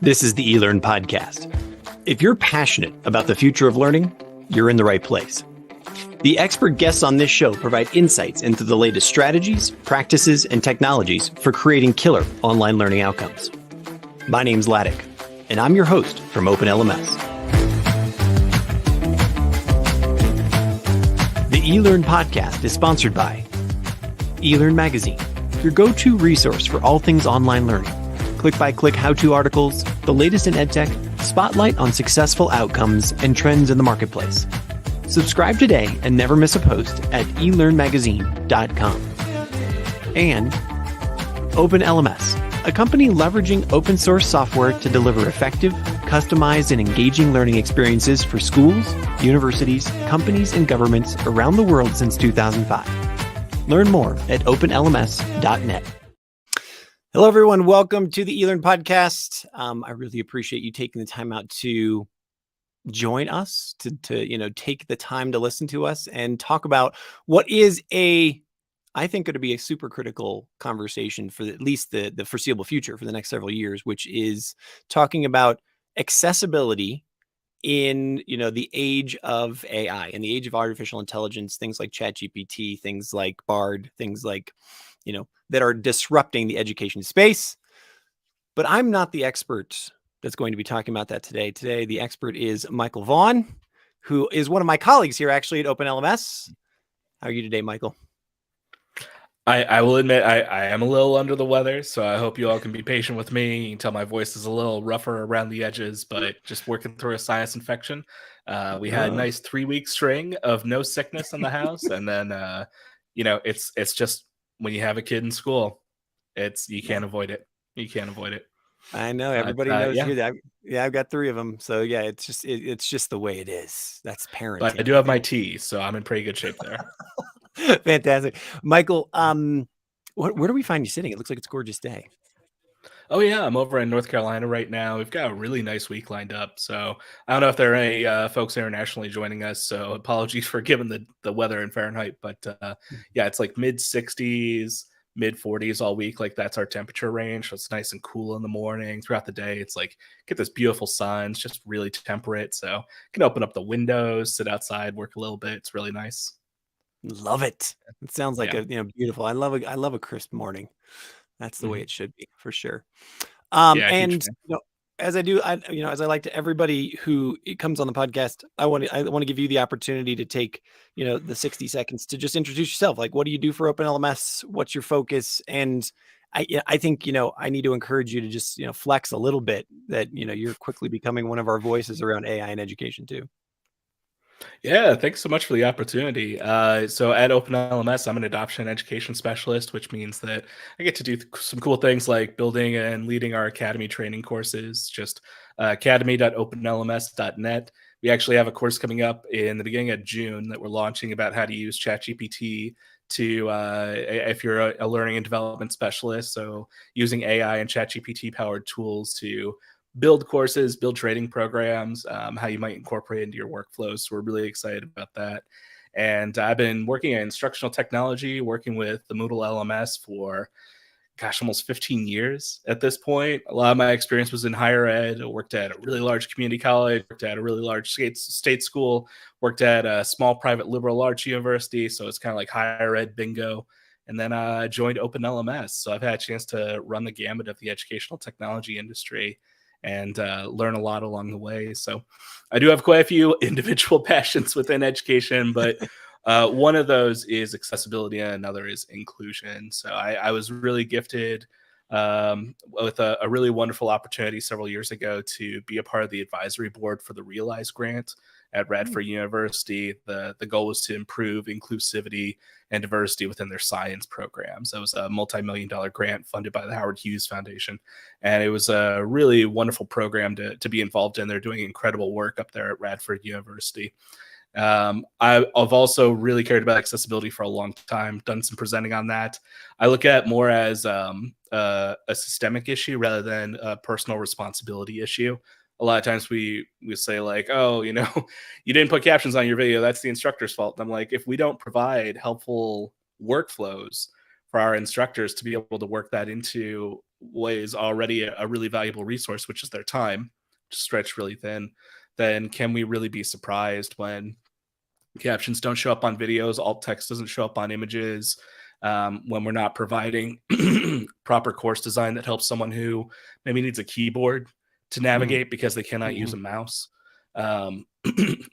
This is the eLearn podcast. If you're passionate about the future of learning, you're in the right place. The expert guests on this show provide insights into the latest strategies, practices, and technologies for creating killer online learning outcomes. My name's Laddick, and I'm your host from OpenLMS. The eLearn podcast is sponsored by eLearn Magazine, your go-to resource for all things online learning. Click-by-click how-to articles, the latest in edtech, spotlight on successful outcomes and trends in the marketplace. Subscribe today and never miss a post at elearnmagazine.com. And OpenLMS, a company leveraging open source software to deliver effective, customized, and engaging learning experiences for schools, universities, companies, and governments around the world since 2005. Learn more at openlms.net. Hello, everyone. Welcome to the eLearn podcast. I really appreciate you taking the time out to join us, to take the time to listen to us and talk about what is I think going to be a super critical conversation for at least the foreseeable future for the next several years, which is talking about accessibility in the age of AI, in the age of artificial intelligence, things like ChatGPT, things like Bard, things like that are disrupting the education space. But I'm not the expert that's going to be talking about that today. Today, the expert is Michael Vaughn, who is one of my colleagues here actually at OpenLMS. How are you today, Michael? I will admit I am a little under the weather, so I hope you all can be patient with me. You can tell my voice is a little rougher around the edges, but just working through a sinus infection. We had a nice 3-week string of no sickness in the house, and then it's just when you have a kid in school, you can't avoid it. You can't avoid it. I know everybody knows you. Yeah, I've got 3 of them, so yeah, it's just the way it is. That's parenting. But I do have my tea, so I'm in pretty good shape there. Fantastic, Michael. Where do we find you sitting? It looks like it's a gorgeous day. Oh yeah, I'm over in North Carolina right now. We've got a really nice week lined up. So I don't know if there are any folks internationally joining us. So apologies for giving the weather in Fahrenheit, but yeah, it's like mid 60s, mid 40s all week. Like that's our temperature range. So it's nice and cool in the morning. Throughout the day, it's like get this beautiful sun. It's just really temperate. So you can open up the windows, sit outside, work a little bit. It's really nice. Love it. It sounds like beautiful. I love a crisp morning. That's the way it should be, for sure. And as I do, as I like to everybody who comes on the podcast, I want to give you the opportunity to take the 60 seconds to just introduce yourself. Like, what do you do for OpenLMS? What's your focus? And I think I need to encourage you to just flex a little bit that you're quickly becoming one of our voices around AI and education too. Yeah, thanks so much for the opportunity. So at OpenLMS, I'm an adoption education specialist, which means that I get to do some cool things like building and leading our academy training courses, just academy.openlms.net. We actually have a course coming up in the beginning of June that we're launching about how to use ChatGPT to, if you're a learning and development specialist, so using AI and ChatGPT powered tools to build courses, build training programs, how you might incorporate into your workflows. So we're really excited about that. And I've been working in instructional technology, working with the Moodle LMS for, almost 15 years at this point. A lot of my experience was in higher ed. I worked at a really large community college, worked at a really large state school, worked at a small private liberal arts university. So it's kind of like higher ed bingo. And then I joined OpenLMS. So I've had a chance to run the gamut of the educational technology industry and learn a lot along the way. So I do have quite a few individual passions within education, but one of those is accessibility and another is inclusion. So I was really gifted with a really wonderful opportunity several years ago to be a part of the advisory board for the Realize grant at Radford University. The goal was to improve inclusivity and diversity within their science programs. That was a multi-million-dollar grant funded by the Howard Hughes Foundation. And it was a really wonderful program to be involved in. They're doing incredible work up there at Radford University. I've also really cared about accessibility for a long time, done some presenting on that. I look at it more as a systemic issue rather than a personal responsibility issue. A lot of times we say like, oh, you didn't put captions on your video, that's the instructor's fault. And I'm like, if we don't provide helpful workflows for our instructors to be able to work that into ways already a really valuable resource, which is their time, stretched really thin, then can we really be surprised when captions don't show up on videos, alt text doesn't show up on images, when we're not providing proper course design that helps someone who maybe needs a keyboard to navigate because they cannot use a mouse.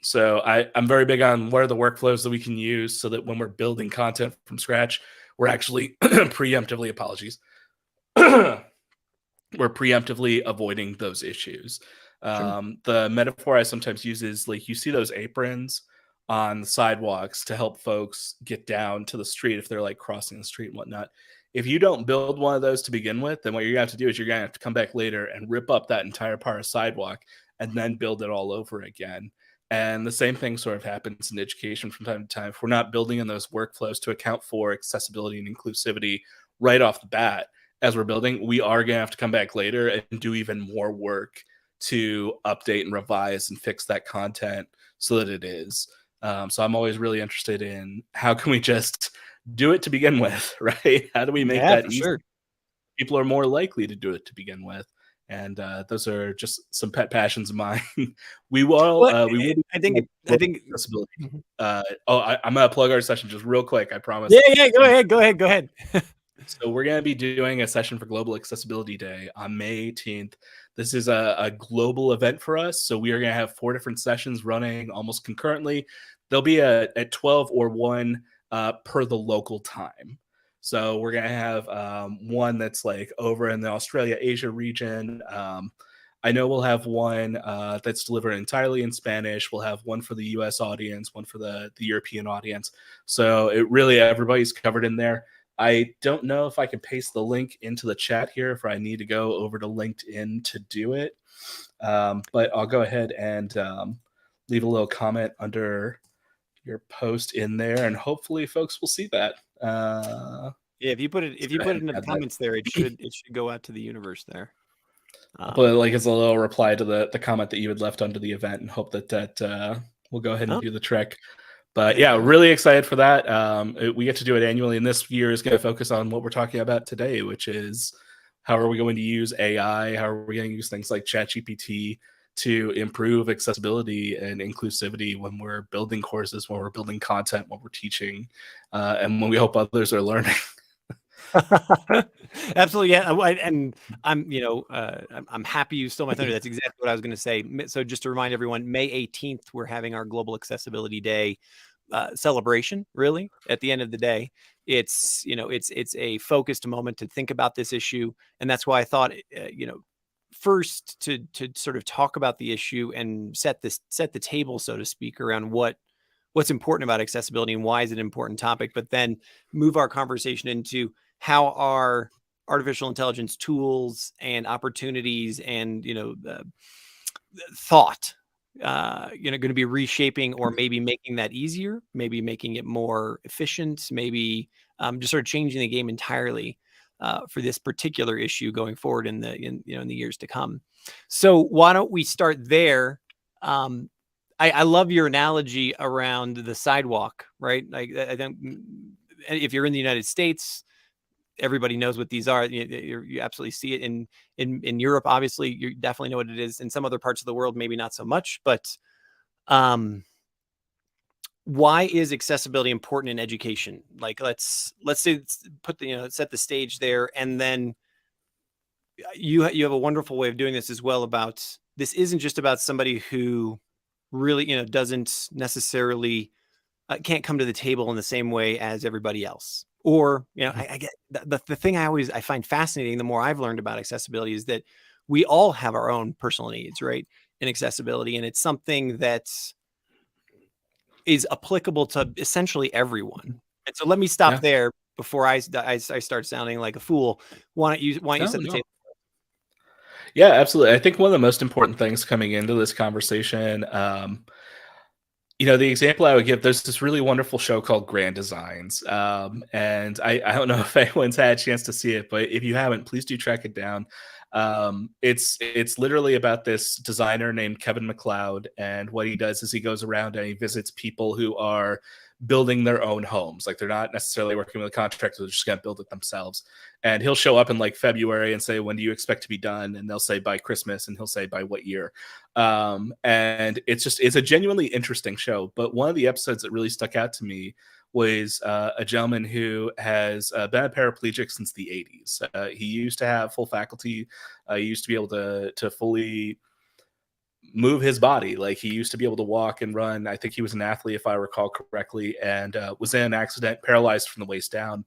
So I'm very big on what are the workflows that we can use so that when we're building content from scratch, we're actually preemptively, apologies, we're preemptively avoiding those issues. The metaphor I sometimes use is like you see those aprons on the sidewalks to help folks get down to the street if they're like crossing the street and whatnot. If you don't build one of those to begin with, then what you're gonna have to do is you're gonna have to come back later and rip up that entire part of sidewalk and then build it all over again. And the same thing sort of happens in education from time to time. If we're not building in those workflows to account for accessibility and inclusivity right off the bat as we're building, we are going to have to come back later and do even more work to update and revise and fix that content so that it is. So I'm always really interested in how can we just do it to begin with, right? How do we make that easy? Sure. People are more likely to do it to begin with. And those are just some pet passions of mine. we will. We will. I think. Accessibility. I'm gonna plug our session just real quick. I promise. Yeah. Go ahead. So we're gonna be doing a session for Global Accessibility Day on May 18th. This is a global event for us. So we are gonna have 4 different sessions running almost concurrently. There'll be at 12 or 1 per the local time. So we're going to have one that's like over in the Australia, Asia region. I know we'll have one that's delivered entirely in Spanish. We'll have one for the US audience, one for the European audience. So it really, everybody's covered in there. I don't know if I can paste the link into the chat here if I need to go over to LinkedIn to do it. But I'll go ahead and leave a little comment under your post in there, and hopefully folks will see that. Yeah, if you put it into the comments there, it should go out to the universe there. But like it's a little reply to the comment that you had left under the event, and hope that will go ahead and do the trick. But yeah, really excited for that. We get to do it annually, and this year is going to focus on what we're talking about today, which is how are we going to use AI? How are we going to use things like ChatGPT to improve accessibility and inclusivity when we're building courses, when we're building content, when we're teaching, and when we hope others are learning. Absolutely, yeah. And I'm happy you stole my thunder. That's exactly what I was going to say. So just to remind everyone, May 18th, we're having our Global Accessibility Day celebration. Really, at the end of the day, it's a focused moment to think about this issue, and that's why I thought first to sort of talk about the issue and set the table, so to speak, around what's important about accessibility and why is it an important topic, but then move our conversation into how are artificial intelligence tools and opportunities and thought going to be reshaping or maybe making that easier, maybe making it more efficient, maybe just sort of changing the game entirely for this particular issue going forward in the years to come. So why don't we start there? I love your analogy around the sidewalk, right? Like I think if you're in the United States, everybody knows what these are. You absolutely see it in Europe. Obviously, you definitely know what it is. In some other parts of the world, maybe not so much. But why is accessibility important in education? Like let's say set the stage there, and then you have a wonderful way of doing this as well. About this isn't just about somebody who really doesn't necessarily can't come to the table in the same way as everybody else. Or I get the thing I find fascinating, the more I've learned about accessibility, is that we all have our own personal needs, right, in accessibility, and it's something that is applicable to essentially everyone. And so let me stop there before I start sounding like a fool. Why don't you set the table? Yeah, absolutely. I think one of the most important things coming into this conversation, the example I would give, there's this really wonderful show called Grand Designs. And I don't know if anyone's had a chance to see it, but if you haven't, please do track it down. It's literally about this designer named Kevin MacLeod. And what he does is he goes around and he visits people who are building their own homes. Like they're not necessarily working with a contractor, they're just going to build it themselves. And he'll show up in like February and say, when do you expect to be done? And they'll say by Christmas, and he'll say by what year. And it's a genuinely interesting show. But one of the episodes that really stuck out to me was a gentleman who has been a paraplegic since the 80s. He used to have full faculty. He used to be able to fully move his body. Like he used to be able to walk and run. I think he was an athlete, if I recall correctly, and was in an accident, paralyzed from the waist down,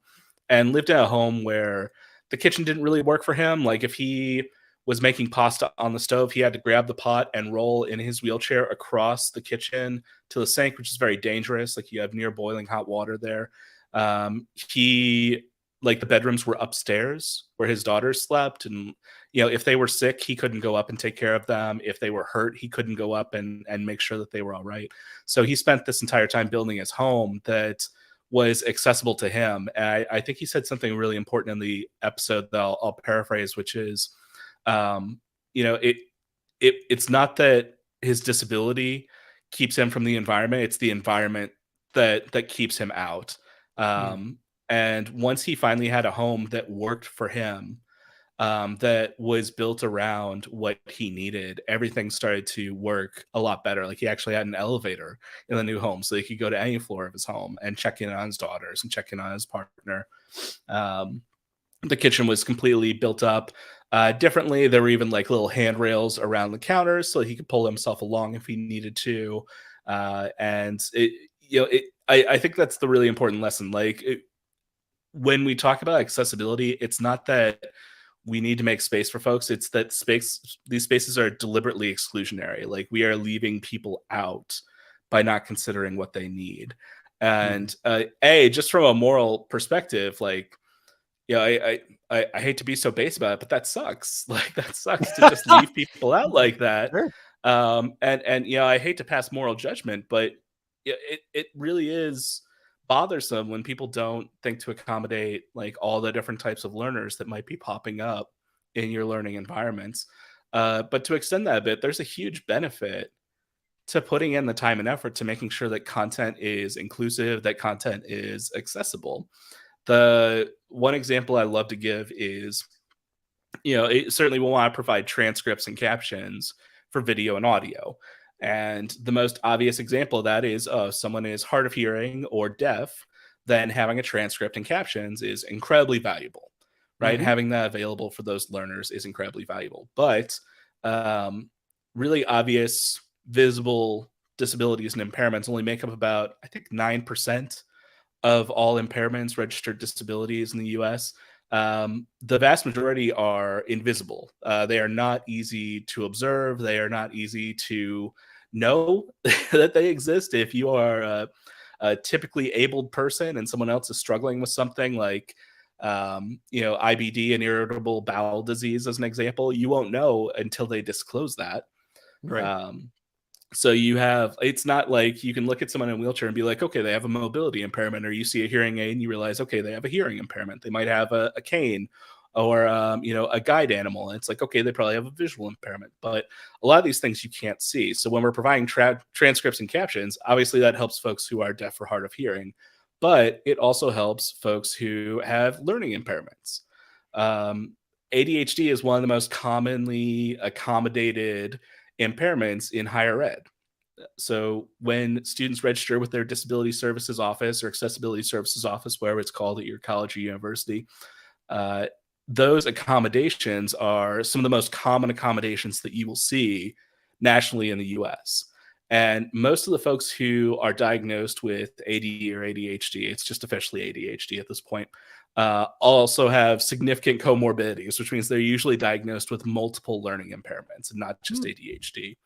and lived in a home where the kitchen didn't really work for him. Like if he was making pasta on the stove, he had to grab the pot and roll in his wheelchair across the kitchen to the sink, which is very dangerous. Like you have near boiling hot water there. He like the bedrooms were upstairs where his daughters slept, and if they were sick, he couldn't go up and take care of them. If they were hurt, he couldn't go up and make sure that they were all right. So he spent this entire time building his home that was accessible to him. And I think he said something really important in the episode that I'll paraphrase, which is, it's not that his disability keeps him from the environment; it's the environment that keeps him out. And once he finally had a home that worked for him, that was built around what he needed, everything started to work a lot better. Like he actually had an elevator in the new home, so he could go to any floor of his home and check in on his daughters and check in on his partner. The kitchen was completely built up differently. There were even like little handrails around the counters so he could pull himself along if he needed to. And I think that's the really important lesson. Like when we talk about accessibility, it's not that we need to make space for folks. It's that these spaces are deliberately exclusionary. Like we are leaving people out by not considering what they need. And just from a moral perspective, like, I hate to be so base about it, but that sucks. Like that sucks to just leave people out like that. Sure. And I hate to pass moral judgment, but it really is bothersome when people don't think to accommodate like all the different types of learners that might be popping up in your learning environments. But to extend that a bit, there's a huge benefit to putting in the time and effort to making sure that content is inclusive, that content is accessible. The one example I love to give is, certainly we want to provide transcripts and captions for video and audio. And the most obvious example of that is someone is hard of hearing or deaf, then having a transcript and captions is incredibly valuable, right? Having that available for those learners is incredibly valuable. But really obvious, visible disabilities and impairments only make up about, I think, 9% of all impairments, registered disabilities in the US. The vast majority are invisible. They are not easy to observe. They are not easy to know that they exist. If you are a typically abled person and someone else is struggling with something like, IBD and irritable bowel disease, as an example, you won't know until they disclose that. Right. So it's not like you can look at someone in a wheelchair and be like, okay, they have a mobility impairment, or you see a hearing aid and you realize, okay, they have a hearing impairment. They might have a cane or, a guide animal. And it's like, okay, they probably have a visual impairment, but a lot of these things you can't see. So when we're providing transcripts and captions, obviously that helps folks who are deaf or hard of hearing, but it also helps folks who have learning impairments. ADHD is one of the most commonly accommodated impairments in higher ed. So when students register with their disability services office or accessibility services office, wherever it's called at your college or university, those accommodations are some of the most common accommodations that you will see nationally in the US. And most of the folks who are diagnosed with AD or ADHD, it's just officially ADHD at this point, also have significant comorbidities, which means they're usually diagnosed with multiple learning impairments and not just ADHD.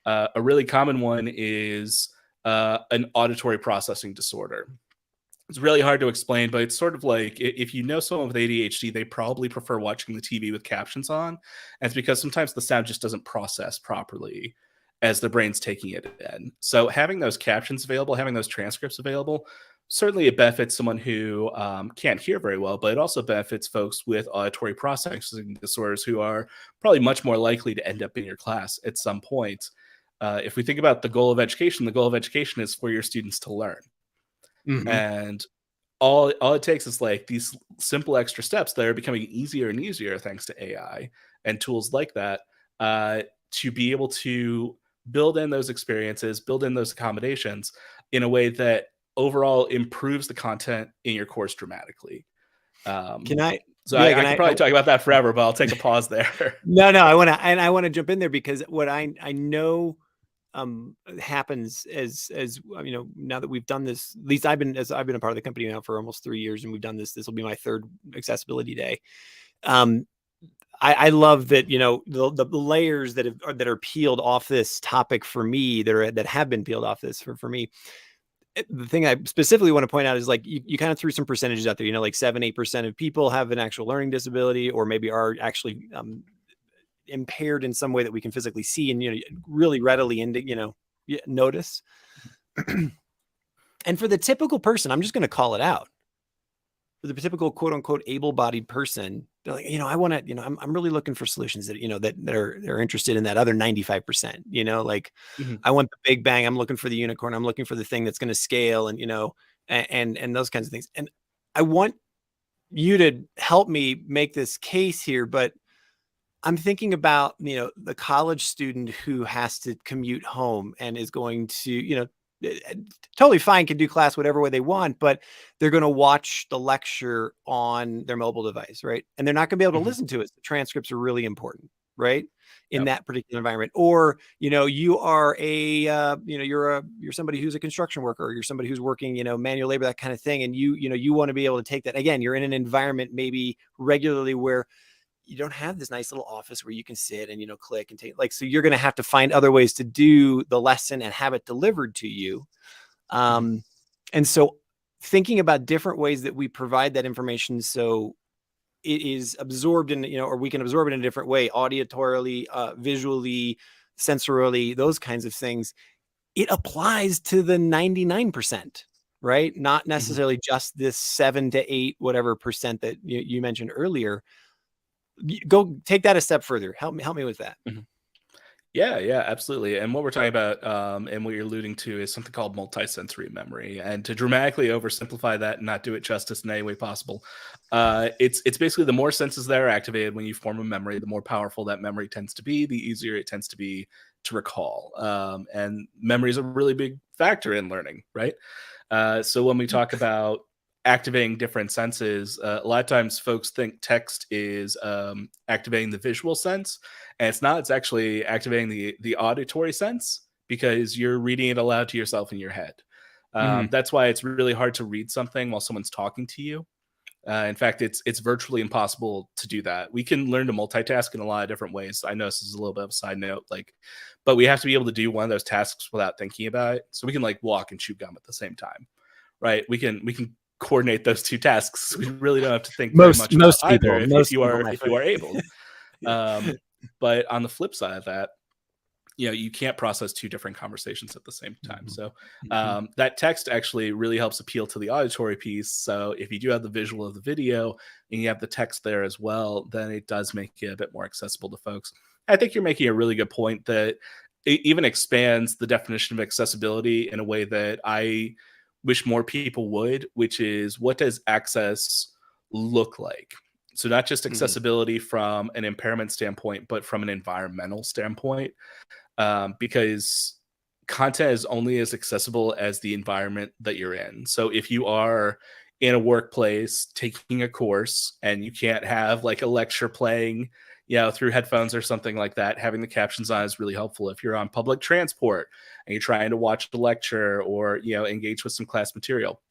A really common one is an auditory processing disorder. It's really hard to explain, but it's sort of like if you know someone with ADHD, they probably prefer watching the TV with captions on. And it's because sometimes the sound just doesn't process properly as the brain's taking it in. So having those captions available, having those transcripts available, certainly it benefits someone who can't hear very well, but it also benefits folks with auditory processing disorders who are probably much more likely to end up in your class at some point. If we think about the goal of education is for your students to learn. And all it takes is like these simple extra steps that are becoming easier and easier thanks to AI and tools like that, to be able to build in those experiences, build in those accommodations in a way that overall improves the content in your course dramatically. Can I? So Yeah, I could probably talk about that forever, but I'll take a pause there. No, I want to jump in there because what I know happens as you know, now that we've done this, at least I've been a part of the company now for almost 3 years, and we've done this. This will be my third accessibility day. I love that, you know, the layers that are peeled off this topic for me, that have been peeled off this for me. The thing I specifically want to point out is like you kind of threw some percentages out there, you know, like 7-8% of people have an actual learning disability, or maybe are actually impaired in some way that we can physically see and, you know, really readily notice. And for the typical person, I'm just going to call it out. For the typical quote unquote able-bodied person, they're like, you know, I want to, you know, I'm really looking for solutions that, you know, that are interested in that other 95%, you know, like I want the big bang. I'm looking for the unicorn. I'm looking for the thing that's going to scale, and, you know, and those kinds of things. And I want you to help me make this case here, but I'm thinking about, you know, the college student who has to commute home and is going to, you know, totally fine, can do class whatever way they want, but they're going to watch the lecture on their mobile device, right? And they're not going to be able to listen to it. The transcripts are really important, right? In that particular environment. Or, you know, you are you know, you're somebody who's a construction worker, or you're somebody who's working, you know, manual labor, that kind of thing. And you know, you want to be able to take that. Again, you're in an environment maybe regularly where you don't have this nice little office where you can sit and, you know, click and take, like, so you're going to have to find other ways to do the lesson and have it delivered to you. And so thinking about different ways that we provide that information, so it is absorbed in, you know, or we can absorb it in a different way, auditorily, visually, sensorily, those kinds of things. It applies to the 99%, right? Not necessarily just this 7 to 8, whatever percent that you mentioned earlier. Go take that a step further. Help me with that. Yeah, absolutely. And what we're talking about, and what you're alluding to, is something called multisensory memory. And to dramatically oversimplify that and not do it justice in any way possible, it's basically the more senses that are activated when you form a memory, the more powerful that memory tends to be, the easier it tends to be to recall. And memory is a really big factor in learning, right? So when we talk about activating different senses, a lot of times folks think text is activating the visual sense, and it's not. It's actually activating the auditory sense, because you're reading it aloud to yourself in your head. That's why it's really hard to read something while someone's talking to you. In fact, it's virtually impossible to do that. We can learn to multitask in a lot of different ways. I know this is a little bit of a side note, but we have to be able to do one of those tasks without thinking about it. So we can like walk and chew gum at the same time, right? We can coordinate those two tasks. We really don't have to think very much about either if you are able. But on the flip side of that, you know, you can't process two different conversations at the same time. So that text actually really helps appeal to the auditory piece. So if you do have the visual of the video and you have the text there as well, then it does make it a bit more accessible to folks. I think you're making a really good point that it even expands the definition of accessibility in a way that I wish more people would, which is, what does access look like? So not just accessibility from an impairment standpoint, but from an environmental standpoint, because content is only as accessible as the environment that you're in. So if you are in a workplace taking a course and you can't have like a lecture playing, you know, through headphones or something like that, having the captions on is really helpful. If you're on public transport and you're trying to watch the lecture or, you know, engage with some class material,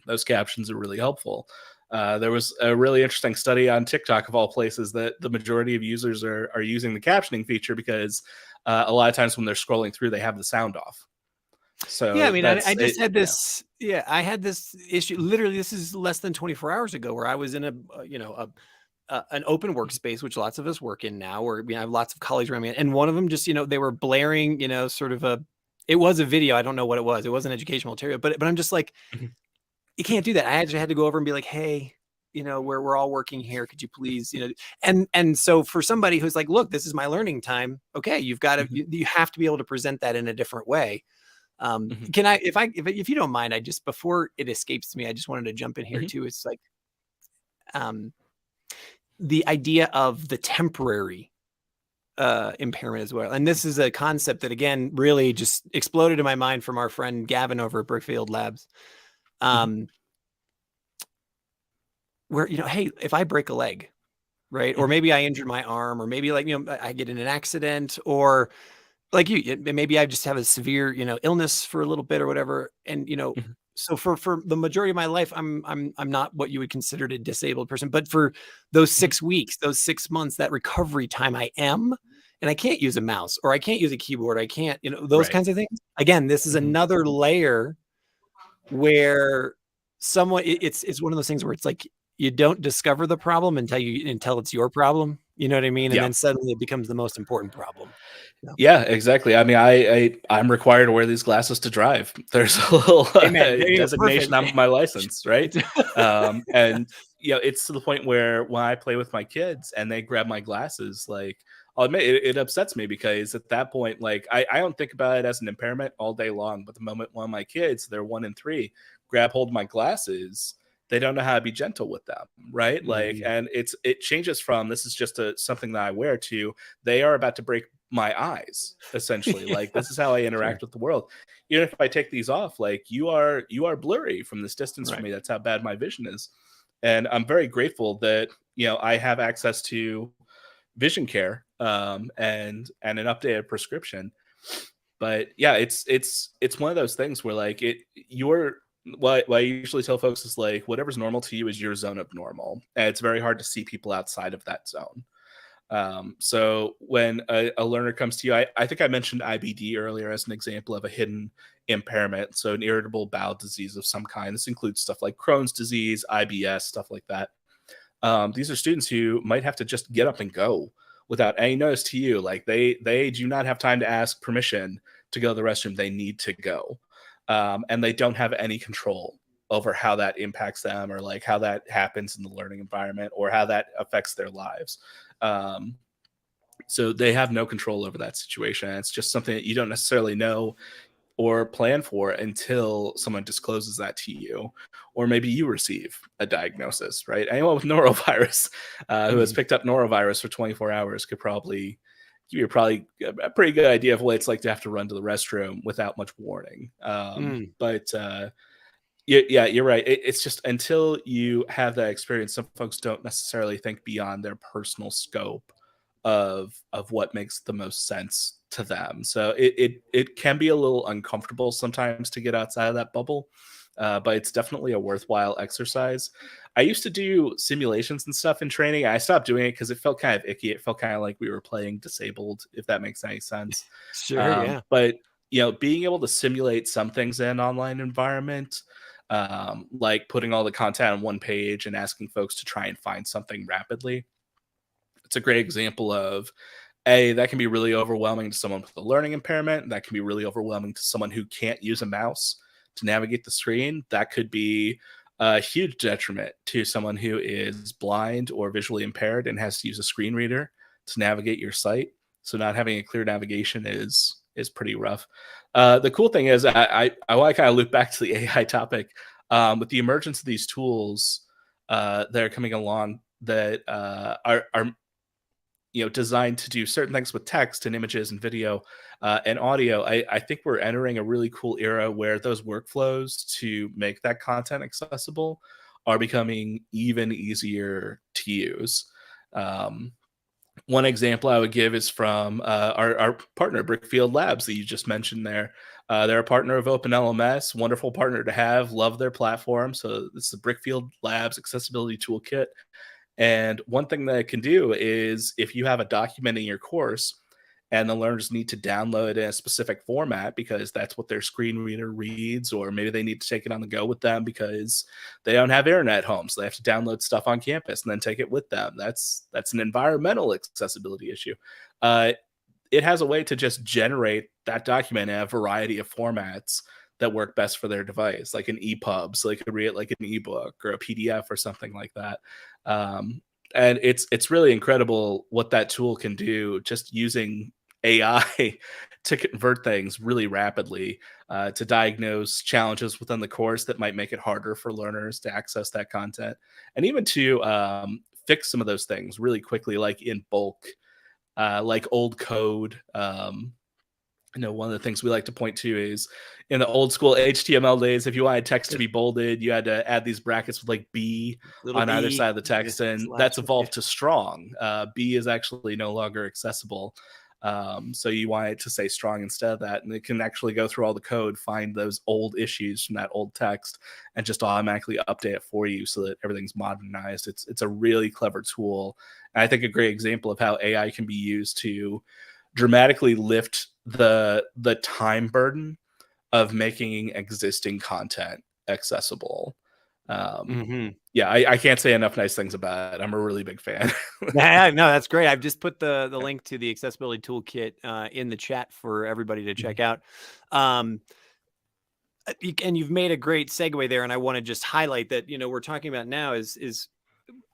those captions are really helpful. There was a really interesting study on TikTok, of all places, that the majority of users are using the captioning feature because a lot of times when they're scrolling through, they have the sound off. So yeah, I mean, I just had this. Yeah, I had this issue. Literally, this is less than 24 hours ago, where I was in an open workspace, which lots of us work in now, where we have lots of colleagues around me, and one of them just, you know, they were blaring, you know, sort of it was a video. I don't know what it was. It wasn't educational material, but I'm just like, you can't do that. I actually had to go over and be like, hey, you know, we're all working here. Could you please, you know, and so for somebody who's like, look, this is my learning time. Okay. You've got to, you have to be able to present that in a different way. Mhm. Can I, if you don't mind, I just, before it escapes me, I just wanted to jump in here Mhm. too. It's like, um, the idea of the temporary impairment as well. And this is a concept that, again, really just exploded in my mind from our friend Gavin over at Brickfield Labs. Mhm. Where, hey, if I break a leg, right, or Mhm. maybe I injured my arm, or maybe, like, I get in an accident, or like maybe I just have a severe, illness for a little bit or whatever. And, Mhm. so for the majority of my life, I'm not what you would consider a disabled person, but for those Mhm. 6 weeks, those 6 months, that recovery time, I am, and I can't use a mouse, or I can't use a keyboard. I can't, those Right. kinds of things. Again, this is Mhm. another layer where it's one of those things where it's like, you don't discover the problem until it's your problem. You know what I mean? And Yeah. then suddenly it becomes the most important problem. Yeah, exactly. I mean, I'm required to wear these glasses to drive. There's a little Amen. There you go. designation Perfect. on my license, right? It's And it's to the point where when I play with my kids and they grab my glasses, like, I'll admit it upsets me, because at that point, like, I don't think about it as an impairment all day long. But the moment one of my kids, they're 1 and 3, grab hold of my glasses, they don't know how to be gentle with them, right? Like, Mhm. and it changes from, this is just something that I wear, to they are about to break my eyes, essentially. Like, this is how I Sure. interact with the world. Even if I take these off, like, you are blurry from this distance from Right. me. That's how bad my vision is. And I'm very grateful that I have access to vision care, and an updated prescription. But yeah, it's one of those things where, like, what I usually tell folks is, like, whatever's normal to you is your zone of normal, and it's very hard to see people outside of that zone. So when a learner comes to you, I think I mentioned IBD earlier as an example of a hidden impairment. So an irritable bowel disease of some kind. This includes stuff like Crohn's disease, IBS, stuff like that. These are students who might have to just get up and go without any notice to you. Like, they do not have time to ask permission to go to the restroom. They need to go, and they don't have any control over how that impacts them, or like how that happens in the learning environment, or how that affects their lives. Um, so they have no control over that situation. It's just something that you don't necessarily know or plan for until someone discloses that to you, or maybe you receive a diagnosis. Right? Anyone with norovirus, who has Mhm. picked up norovirus for 24 hours, could probably give you a pretty good idea of what it's like to have to run to the restroom without much warning. Mm. But yeah, you're right. It's just, until you have that experience, some folks don't necessarily think beyond their personal scope of what makes the most sense to them. So it can be a little uncomfortable sometimes to get outside of that bubble, but it's definitely a worthwhile exercise. I used to do simulations and stuff in training. I stopped doing it because it felt kind of icky. It felt kind of like we were playing disabled, if that makes any sense. Sure. Yeah. But being able to simulate some things in an online environment, like putting all the content on one page and asking folks to try and find something rapidly, it's a great example of, that can be really overwhelming to someone with a learning impairment. That can be really overwhelming to someone who can't use a mouse to navigate the screen. That could be a huge detriment to someone who is blind or visually impaired and has to use a screen reader to navigate your site. So not having a clear navigation is pretty rough. The cool thing is, I want to kind of loop back to the AI topic. With the emergence of these tools that are coming along, that are designed to do certain things with text and images and video and audio, I think we're entering a really cool era where those workflows to make that content accessible are becoming even easier to use. Um, One example I would give is from our partner, Brickfield Labs, that you just mentioned there. They're a partner of OpenLMS, wonderful partner to have, love their platform. So this is the Brickfield Labs Accessibility Toolkit. And one thing that it can do is, if you have a document in your course and the learners need to download it in a specific format because that's what their screen reader reads, or maybe they need to take it on the go with them because they don't have internet at home, so they have to download stuff on campus and then take it with them. That's an environmental accessibility issue. Uh, it has a way to just generate that document in a variety of formats that work best for their device, like an EPUB, so they could read it like an ebook or a PDF or something like that. Um, and it's really incredible what that tool can do, just using AI to convert things really rapidly, to diagnose challenges within the course that might make it harder for learners to access that content, and even to fix some of those things really quickly, like in bulk, like old code. One of the things we like to point to is in the old school HTML days, if you wanted text to be bolded, you had to add these brackets with like B Little on either B, side of the text, and that's evolved to strong. B is actually no longer accessible. So you want it to say strong instead of that, and it can actually go through all the code, find those old issues from that old text, and just automatically update it for you so that everything's modernized. It's a really clever tool, and I think a great example of how AI can be used to dramatically lift the time burden of making existing content accessible. Yeah, I can't say enough nice things about it. I'm a really big fan. Yeah, no, that's great. I've just put the link to the accessibility toolkit in the chat for everybody to check out. And you've made a great segue there, and I want to just highlight that we're talking about now is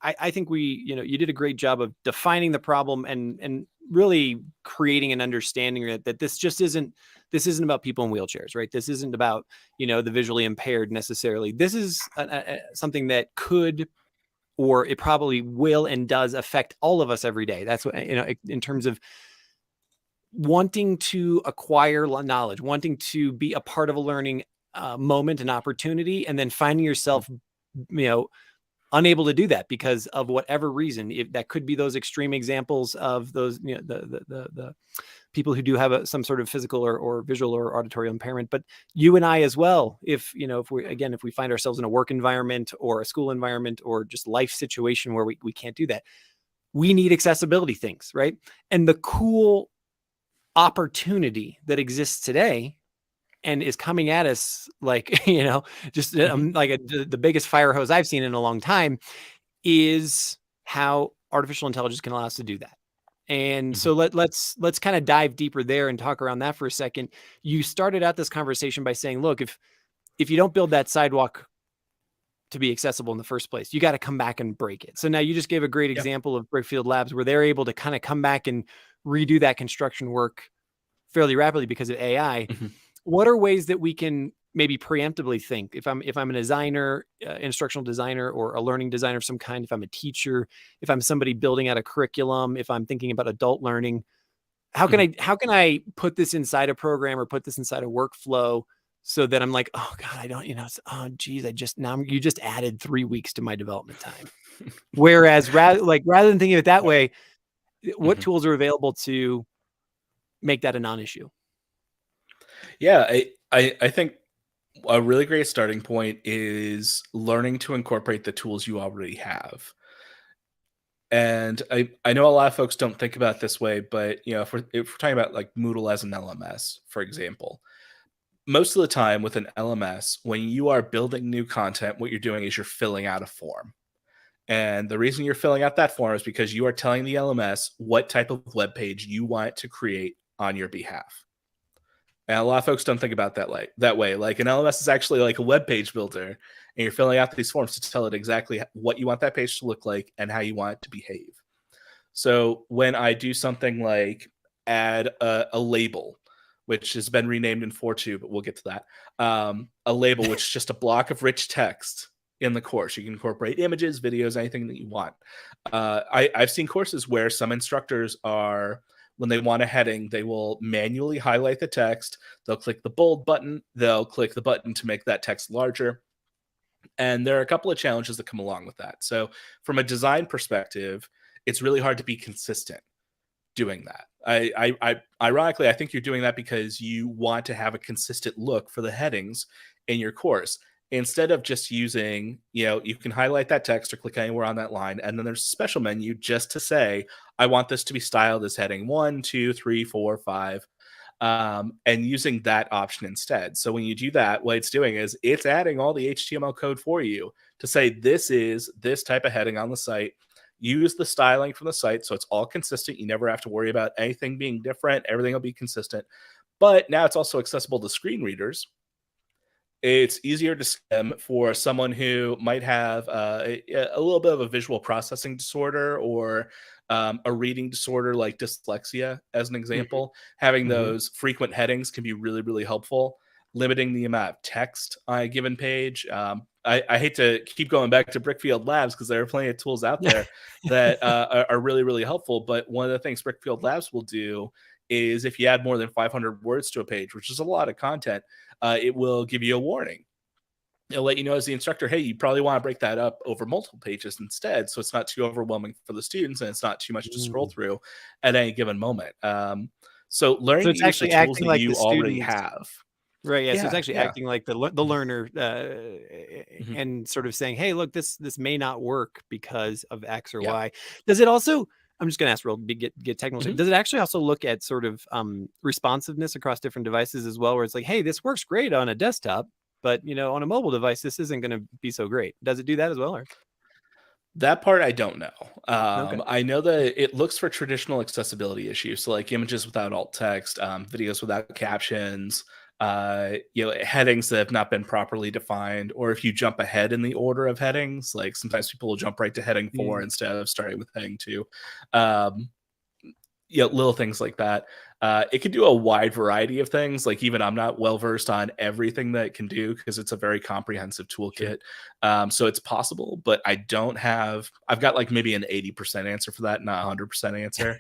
I think you did a great job of defining the problem and really creating an understanding that this isn't about people in wheelchairs, right? This isn't about the visually impaired necessarily. This is something that could, or it probably will and does affect all of us every day. That's what in terms of wanting to acquire knowledge, wanting to be a part of a learning moment and opportunity, and then finding yourself unable to do that because of whatever reason. That could be those extreme examples of those, the people who do have some sort of physical or visual or auditory impairment, but you and I as well. If we find ourselves in a work environment or a school environment or just life situation where we can't do that, we need accessibility things, right? And the cool opportunity that exists today and is coming at us like, just like the biggest fire hose I've seen in a long time, is how artificial intelligence can allow us to do that. And so let's kind of dive deeper there and talk around that for a second. You started out this conversation by saying, look, if you don't build that sidewalk to be accessible in the first place, you got to come back and break it. So now you just gave a great example of Brickfield Labs where they're able to kind of come back and redo that construction work fairly rapidly because of AI. What are ways that we can maybe preemptively think, if I'm a designer, instructional designer, or a learning designer of some kind, if I'm a teacher, if I'm somebody building out a curriculum, if I'm thinking about adult learning, how can I put this inside a program or put this inside a workflow so that I'm like, oh God, I don't, oh geez, you just added 3 weeks to my development time. Whereas rather than thinking of it that way, what tools are available to make that a non-issue? Yeah, I think a really great starting point is learning to incorporate the tools you already have. And I know a lot of folks don't think about it this way, but if we're talking about like Moodle as an LMS, for example, most of the time with an LMS, when you are building new content, what you're doing is you're filling out a form. And the reason you're filling out that form is because you are telling the LMS what type of web page you want it to create on your behalf. And a lot of folks don't think about that way. Like an LMS is actually like a web page builder, and you're filling out these forms to tell it exactly what you want that page to look like and how you want it to behave. So when I do something like add a label, which has been renamed in 4.2, but we'll get to that. A label, which is just a block of rich text in the course. You can incorporate images, videos, anything that you want. I've seen courses where some instructors are, when they want a heading, they will manually highlight the text. They'll click the bold button. They'll click the button to make that text larger. And there are a couple of challenges that come along with that. So from a design perspective, it's really hard to be consistent doing that. Ironically, I think you're doing that because you want to have a consistent look for the headings in your course. Instead of just using, you can highlight that text or click anywhere on that line, and then there's a special menu just to say, I want this to be styled as heading 1, 2, 3, 4, 5, and using that option instead. So when you do that, what it's doing is it's adding all the HTML code for you to say, this is this type of heading on the site. Use the styling from the site so it's all consistent. You never have to worry about anything being different. Everything will be consistent. But now it's also accessible to screen readers. It's easier to skim for someone who might have a little bit of a visual processing disorder or a reading disorder like dyslexia, as an Mhm, example. Having mhm. those frequent headings can be really, really helpful. Limiting the amount of text on a given page. I hate to keep going back to Brickfield Labs because there are plenty of tools out there that are really, really helpful. But one of the things Brickfield Labs will do is if you add more than 500 words to a page, which is a lot of content, it will give you a warning. It'll let you know as the instructor, hey, you probably want to break that up over multiple pages instead, so it's not too overwhelming for the students and it's not too much to scroll Mm. through at any given moment. So learning So to it's use the actually tools acting that like the you already student. have. Right, yeah, so it's Yeah, actually yeah. acting like the learner, Mhm. and sort of saying, "Hey, look, this may not work because of X or Yeah. Y." Does it also I'm just gonna ask real big get technical. Mhm. Does it actually also look at sort of, responsiveness across different devices as well, where it's like, "Hey, this works great on a desktop, but, on a mobile device, this isn't gonna be so great." Does it do that as well, or That part I don't know. okay. I know that it looks for traditional accessibility issues, so like images without alt text, videos without captions, headings that have not been properly defined, or if you jump ahead in the order of headings, like sometimes people will jump right to heading 4 Mm, instead of starting with heading 2. Um, little things like that. It can do a wide variety of things. Like even I'm not well versed on everything that it can do because it's a very comprehensive sure. toolkit. So it's possible, but I don't have. I've got like maybe an 80% answer for that, not a 100% answer.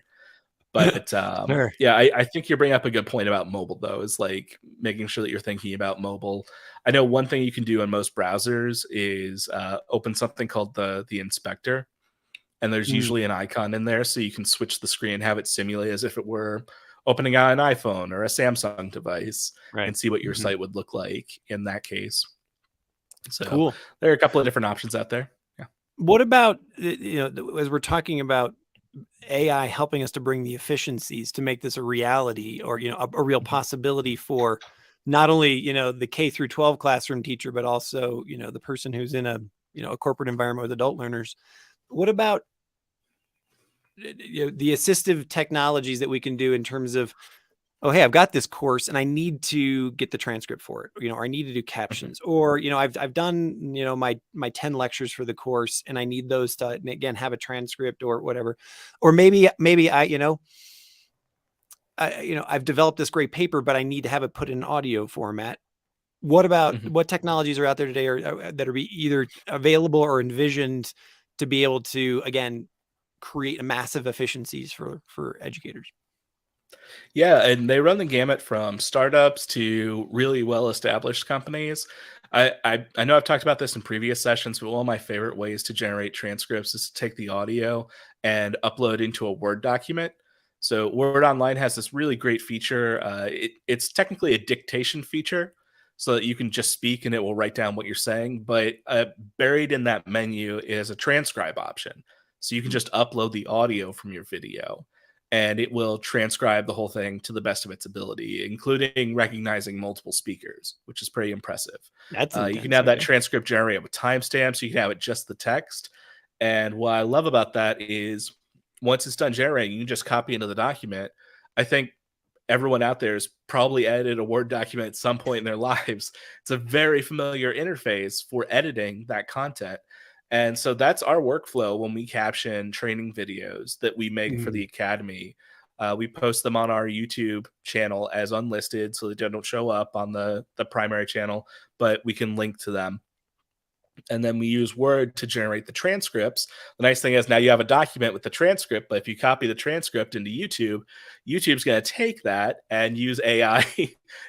But Sure. yeah, I think you're bringing up a good point about mobile though. Is like making sure that you're thinking about mobile. I know one thing you can do in most browsers is open something called the inspector, and there's Mm, usually an icon in there so you can switch the screen, have it simulate as if it were opening on an iPhone or a Samsung device right. and see what your Mhm. site would look like in that case. So Cool. there are a couple of different options out there. Yeah. What about, as we're talking about AI helping us to bring the efficiencies to make this a reality or, a real Mhm. possibility for not only, the K through 12 classroom teacher, but also, the person who's in a corporate environment with adult learners. What about the assistive technologies that we can do in terms of, oh, hey, I've got this course and I need to get the transcript for it, or I need to do Mhm. captions, or, I've done, my 10 lectures for the course and I need those to, again, have a transcript or whatever. Or maybe I've developed this great paper, but I need to have it put in audio format. Mhm. What technologies are out there today that are either available or envisioned to be able to, again, create massive efficiencies for educators? Yeah, and they run the gamut from startups to really well-established companies. I know I've talked about this in previous sessions, but one of my favorite ways to generate transcripts is to take the audio and upload into a Word document. So Word Online has this really great feature. It's technically a dictation feature, so that you can just speak and it will write down what you're saying. But buried in that menu is a transcribe option, so you can just upload the audio from your video and it will transcribe the whole thing to the best of its ability, including recognizing multiple speakers, which is pretty impressive. That's You can intense. have that Okay. transcript generated with timestamps. You can have it just the text. And what I love about that is once it's done generating, you can just copy into the document. I think everyone out there has probably edited a Word document at some point in their lives. It's a very familiar interface for editing that content. And so that's our workflow when we caption training videos that we make for the Mhm. academy. We post them on our YouTube channel as unlisted so they don't show up on the primary channel, but we can link to them, and then we use Word to generate the transcripts. The nice thing is now you have a document with the transcript, but if you copy the transcript into YouTube, YouTube's going to take that and use AI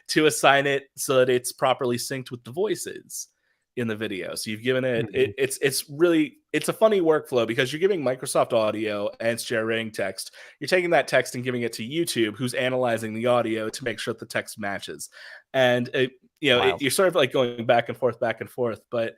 to assign it so that it's properly synced with the voices in the video. So you've given Mhm. it's a funny workflow because you're giving Microsoft Audio and it's generating text. You're taking that text and giving it to YouTube, who's analyzing the audio to make sure that the text matches. And Wild. you're sort of like going back and forth, but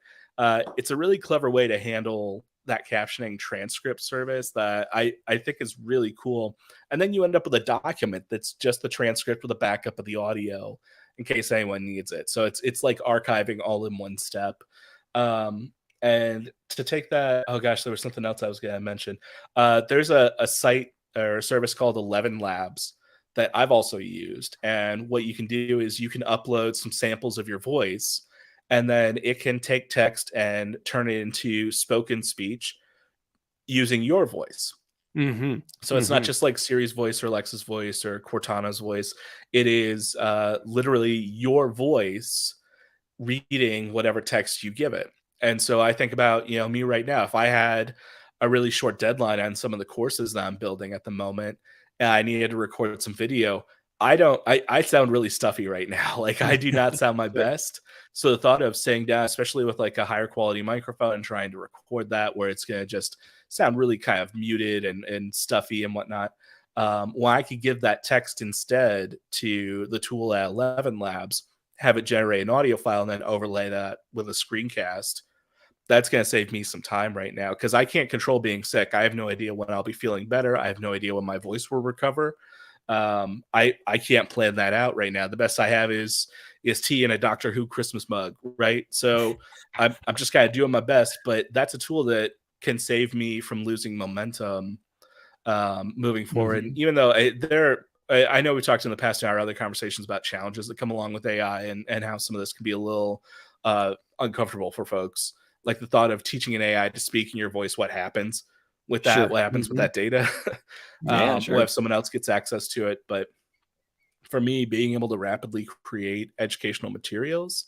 it's a really clever way to handle that captioning transcript service that I think is really cool. And then you end up with a document that's just the transcript with a backup of the audio in case anyone needs it. So it's like archiving all in one step. And to take that, oh gosh, there was something else I was going to mention. There's a site or a service called 11 Labs that I've also used. And what you can do is you can upload some samples of your voice and then it can take text and turn it into spoken speech using your voice. Mm-hmm. So it's not just like Siri's voice or Alexa's voice or Cortana's voice. It is literally your voice reading whatever text you give it. And so I think about, me right now, if I had a really short deadline on some of the courses that I'm building at the moment, and I needed to record some video, I sound really stuffy right now. Like I do not sound my Sure. best. So the thought of sitting down, especially with like a higher quality microphone and trying to record that where it's going to just sound really kind of muted and stuffy and whatnot. When I could give that text instead to the tool at 11 Labs, have it generate an audio file and then overlay that with a screencast, that's going to save me some time right now because I can't control being sick. I have no idea when I'll be feeling better. I have no idea when my voice will recover. I can't plan that out right now. The best I have is tea and a Doctor Who Christmas mug, right? So I'm just kind of doing my best, but that's a tool that can save me from losing momentum moving forward. Mm-hmm. Even though I know we talked in the past in our other conversations about challenges that come along with AI and how some of this can be a little uncomfortable for folks. Like the thought of teaching an AI to speak in your voice, what happens with that? Sure. What happens with Mm-hmm. that data? Yeah, What sure. if someone else gets access to it? But for me, being able to rapidly create educational materials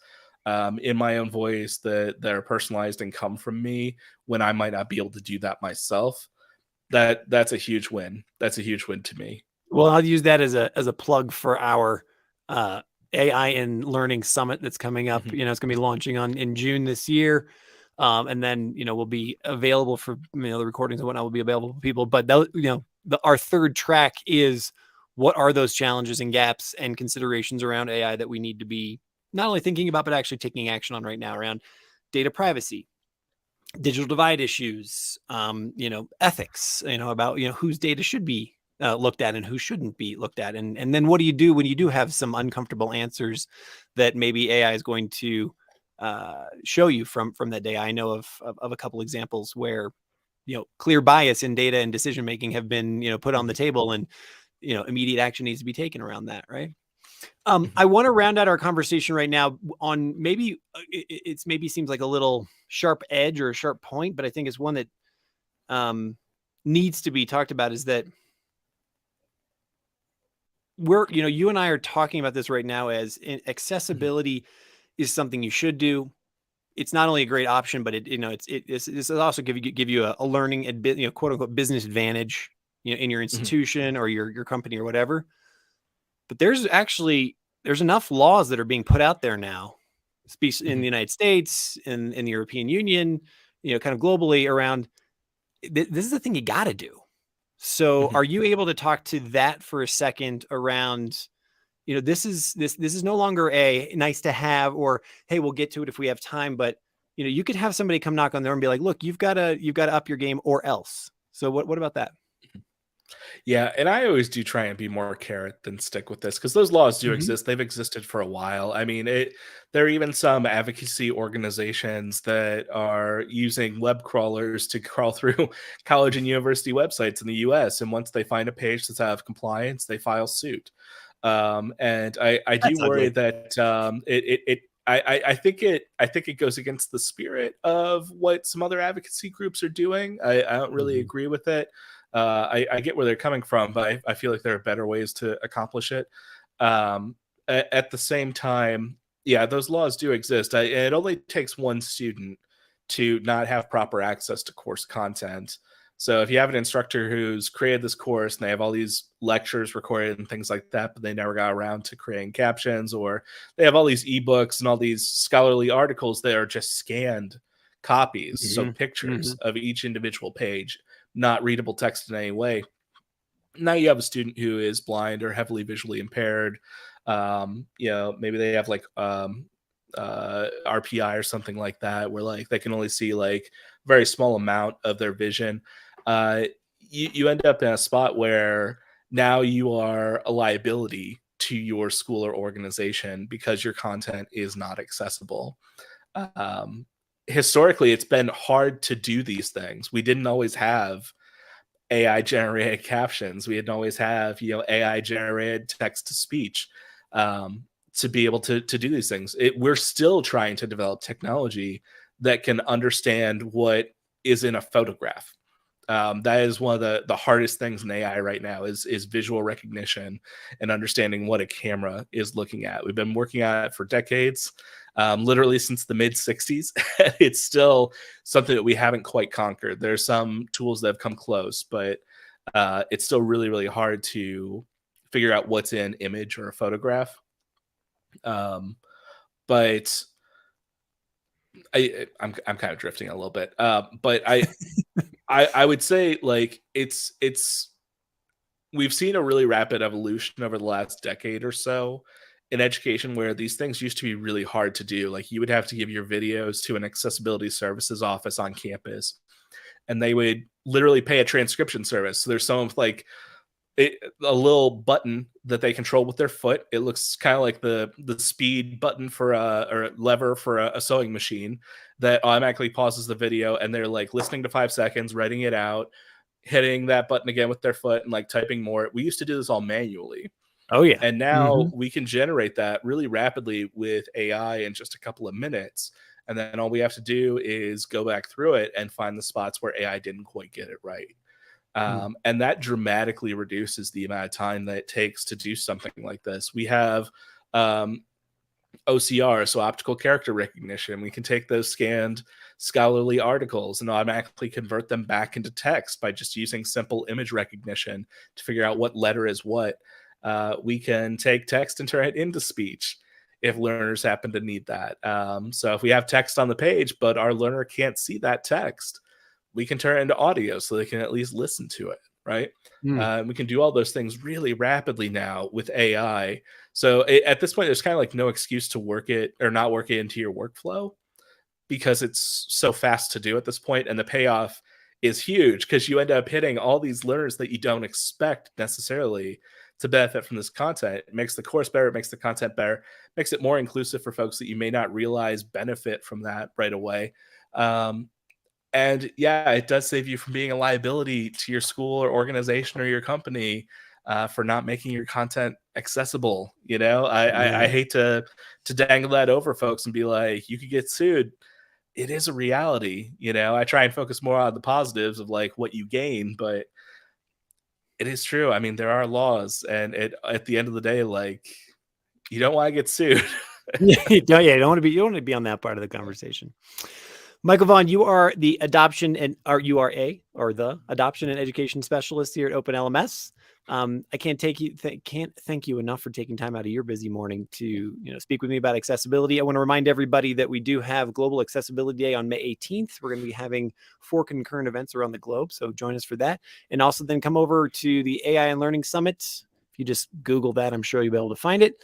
in my own voice that are personalized and come from me when I might not be able to do that myself, that's a huge win. That's a huge win to me. Well, I'll use that as a plug for our uh, AI and Learning Summit that's coming up. Mhm. It's going to be launching in June this year, and then will be available for the recordings and whatnot will be available for people. But our third track is what are those challenges and gaps and considerations around AI that we need to be not only thinking about but actually taking action on right now around data privacy, digital divide issues, ethics, about whose data should be looked at and who shouldn't be looked at, and then what do you do when you do have some uncomfortable answers that maybe AI is going to show you from that day. I know of a couple examples where clear bias in data and decision making have been put on the Mhm. table, and immediate action needs to be taken around that, right? Mhm. I want to round out our conversation right now on maybe it's maybe seems like a little sharp edge or a sharp point, but I think it's one that um, needs to be talked about. Is that you and I are talking about this right now as Mhm. accessibility is something you should do. It's not only a great option, but it's also give you a learning and quote unquote business advantage in your Mhm. institution or your company or whatever. But there's enough laws that are being put out there now, in Mhm. the United States, in the European Union, kind of globally around. This is the thing you got to do. So, Mhm. are you able to talk to that for a second around? This is no longer a nice to have or hey, we'll get to it if we have time. But you could have somebody come knock on there and be like, look, you've got to up your game or else. So, what about that? Yeah, and I always do try and be more carrot than stick with this because those laws do Mm-hmm. exist. They've existed for a while. I mean, there are even some advocacy organizations that are using web crawlers to crawl through college and university websites in the US. And once they find a page that's out of compliance, they file suit. And I do That's worry ugly. that I think it goes against the spirit of what some other advocacy groups are doing. I don't really Mm-hmm. agree with it. I get where they're coming from, but I feel like there are better ways to accomplish it. Um, at the same time, yeah, those laws do exist. It only takes one student to not have proper access to course content. So if you have an instructor who's created this course and they have all these lectures recorded and things like that, but they never got around to creating captions, or they have all these ebooks and all these scholarly articles that are just scanned copies, so Mm-hmm. Mm-hmm. pictures of each individual page, not readable text in any way. Now you have a student who is blind or heavily visually impaired. Maybe they have like RPI or something like that, where like they can only see like a very small amount of their vision. Uh, you end up in a spot where now you are a liability to your school or organization because your content is not accessible. Um, Historically, it's been hard to do these things. We didn't always have AI generated captions. We didn't always have, AI generated text to speech. Um, to be able to do these things. We're still trying to develop technology that can understand what is in a photograph. That is one of the hardest things in AI right now is visual recognition and understanding what a camera is looking at. We've been working on it for decades, literally since the mid 60s. It's still something that we haven't quite conquered. There's some tools that have come close, but it's still really, really hard to figure out what's in image or a photograph. But I'm kind of drifting a little bit. But I would say like it's we've seen a really rapid evolution over the last decade or so in education where these things used to be really hard to do. Like you would have to give your videos to an accessibility services office on campus, and they would literally pay a transcription service. So there's some like a little button that they control with their foot. It looks kind of like the speed button for or lever for a sewing machine that automatically pauses the video, and they're like listening to 5 seconds, writing it out, hitting that button again with their foot, and like typing more. We used to do this all manually. Oh yeah. And now we can generate that really rapidly with AI in just a couple of minutes. And then all we have to do is go back through it and find the spots where AI didn't quite get it right. And that dramatically reduces the amount of time that it takes to do something like this. We have OCR, so optical character recognition. We can take those scanned scholarly articles and automatically convert them back into text by just using simple image recognition to figure out what letter is what. We can take text and turn it into speech if learners happen to need that. So if we have text on the page, but our learner can't see that text, we can turn it into audio so they can at least listen to it, right? We can do all those things really rapidly now with AI. So at this point, there's kind of like no excuse to work it or not work it into your workflow because it's so fast to do at this point, and the payoff is huge because you end up hitting all these learners that you don't expect necessarily to benefit from this content. It makes the course better, it makes the content better, makes it more inclusive for folks that you may not realize benefit from that right away. And yeah, it does save you from being a liability to your school or organization or your company for not making your content accessible. You know, I hate to dangle that over folks and be like, you could get sued. It is a reality. You know, I try and focus more on the positives of like what you gain, but it is true. I mean, there are laws, and at the end of the day, like you don't want to get sued. You don't want to be on that part of the conversation. Michael Vaughn, you are the adoption and the adoption and education specialist here at Open LMS. I can't thank you enough for taking time out of your busy morning to speak with me about accessibility. I want to remind everybody that we do have Global Accessibility Day on May 18th. We're going to be having 4 concurrent events around the globe, so join us for that. And also then come over to the AI and Learning Summit. You just Google that, I'm sure you'll be able to find it.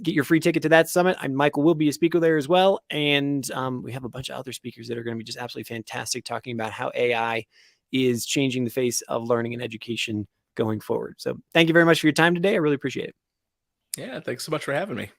Get your free ticket to that summit. Michael will be a speaker there as well. And we have a bunch of other speakers that are going to be just absolutely fantastic talking about how AI is changing the face of learning and education going forward. So thank you very much for your time today. I really appreciate it. Yeah, thanks so much for having me.